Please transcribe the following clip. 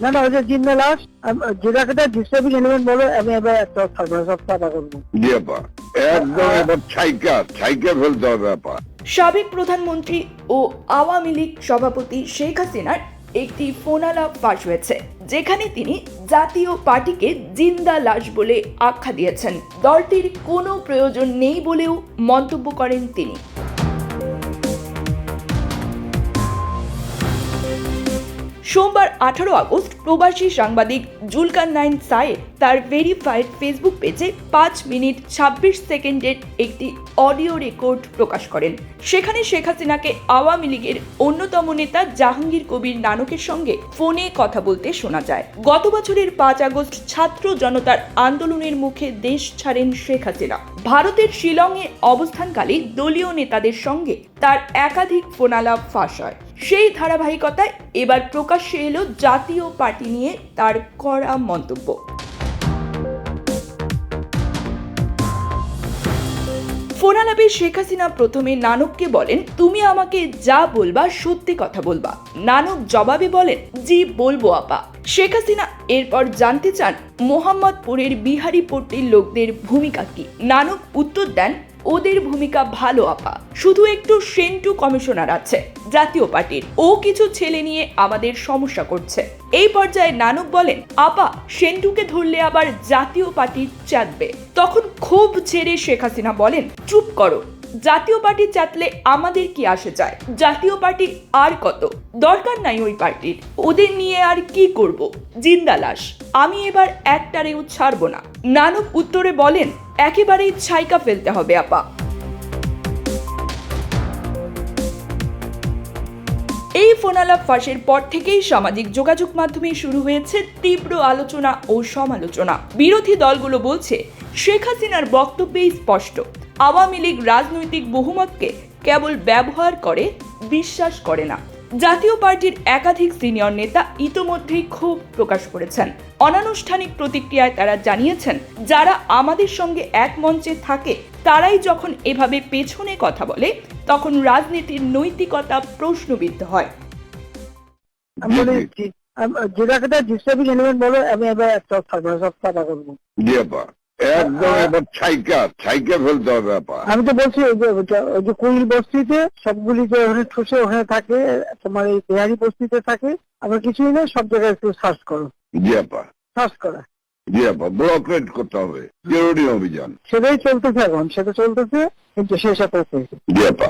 না না, ওই যে জিন্দা লাশ, যেটাকে ডিস্টার্বিং এলিমেন্ট বলে, আমি এবার একটা থাকবে সব কথা করবো। জি আপা, একদম এবার ছাইকা ফেলতে হবে আপা। সাবেক প্রধানমন্ত্রী ও আওয়ামী লীগ সভাপতি শেখ হাসিনার একটি ফোনালাপ ফাঁস হয়েছে, যেখানে তিনি জাতীয় পার্টিকে জিন্দা লাশ বলে আখ্যা দিয়েছেন। দলটির কোনো প্রয়োজন নেই বলেও মন্তব্য করেন তিনি। সোমবার 18 আগস্ট প্রবাসী সাংবাদিক জুলকারনাইন সায়েদ তার ভেরিফাইড ফেসবুক পেজে 5 মিনিট 26 সেকেন্ডের একটি অডিও রেকর্ড প্রকাশ করেন। সেখানে শেখ হাসিনাকে আওয়ামী লীগের অন্যতম নেতা জাহাঙ্গীর কবির নানকের সঙ্গে ফোনে কথা বলতে শোনা যায়। গত বছরের 5 আগস্ট ছাত্র জনতার আন্দোলনের মুখে দেশ ছাড়েন শেখ হাসিনা। ভারতের শিলংয়ে অবস্থানকালে দলীয় নেতাদের সঙ্গে তার একাধিক ফোনালাপ ফাঁস হয়। সেই ধারাবাহিকতায় এবার প্রকাশ্যে এলো জাতীয় পার্টি নিয়ে তার কড়া মন্তব্য। ফোনালাপে শেখ হাসিনা প্রথমে নানককে বলেন, তুমি আমাকে যা বলবা সত্যি কথা বলবা। নানক জবাবে বলেন, জি বলবো আপা। শেখ হাসিনা এরপর জানতে চান মোহাম্মদপুরের বিহারি পট্টির লোকদের ভূমিকা কি। নানক উত্তর দেন, ওদের ভূমিকা ভালো আপা, শুধু একটু সেন্টু কমিশনার আছে জাতীয় পার্টির, ও কিছু ছেলে নিয়ে আমাদের সমস্যা করছে। এই পর্যায়ে নানক বলেন, আপা সেন্টুকে ধরলে আবার জাতীয় পার্টি চাটবে। তখন ক্ষোভ ছেড়ে শেখ হাসিনা বলেন, চুপ করো, জাতীয় পার্টি চাটলে আমাদের কি আসে যায়? জাতীয় পার্টি আর কত, দরকার নাই ওই পার্টির, ওদের নিয়ে আর কি করব, জিন্দা লাশ, আমি এবার একটারেও ছাড়বো না। নানক উত্তরে বলেন, একেবারেই ছাইকা ফেলতে হবে আপা। এই ফোনালাপ ফাঁসের পর থেকেই সামাজিক যোগাযোগ মাধ্যমে শুরু হয়েছে তীব্র আলোচনা ও সমালোচনা। বিরোধী দলগুলো বলছে, শেখ হাসিনার বক্তব্যেই স্পষ্ট, আওয়ামী লীগ রাজনৈতিক বহুমতকে কেবল ব্যবহার করে, বিশ্বাস করে না। জাতীয় পার্টির একাধিক সিনিয়র নেতা ইতোমধ্যেই ক্ষোভ প্রকাশ করেছেন। অনানুষ্ঠানিক প্রতিক্রিয়ায় তারা জানিয়েছেন, যারা আমাদের সঙ্গে এক মঞ্চে থাকে তারাই যখন এভাবে পেছনে কথা বলে, তখন রাজনীতির নৈতিকতা প্রশ্নবিদ্ধ হয়। আমি বলি, যেটাকে ডিস্টার্বিং এলিমেন্ট বলে, আমি এবার একটা থাকবে সব কথা করবো। জি আপা, একদম এবার ছাইকা ফেলতে হবে আপা। আমি তো বলছি, ওই যে কুইল বস্তিতে সবগুলি যে ওখানে ঠুসে ওখানে থাকে, তোমার এই বিহারি বস্তিতে থাকে, আবার কিছুই না, সব জায়গায় একটু সার্চ করো। জি আপা, সার্চ করা, জি আপা, ব্লকেট করতে হবে, জরুরি অভিযান। সেটাই চলতেছে এখন, সেটা চলতেছে, কিন্তু শেষ হতে জি আপা।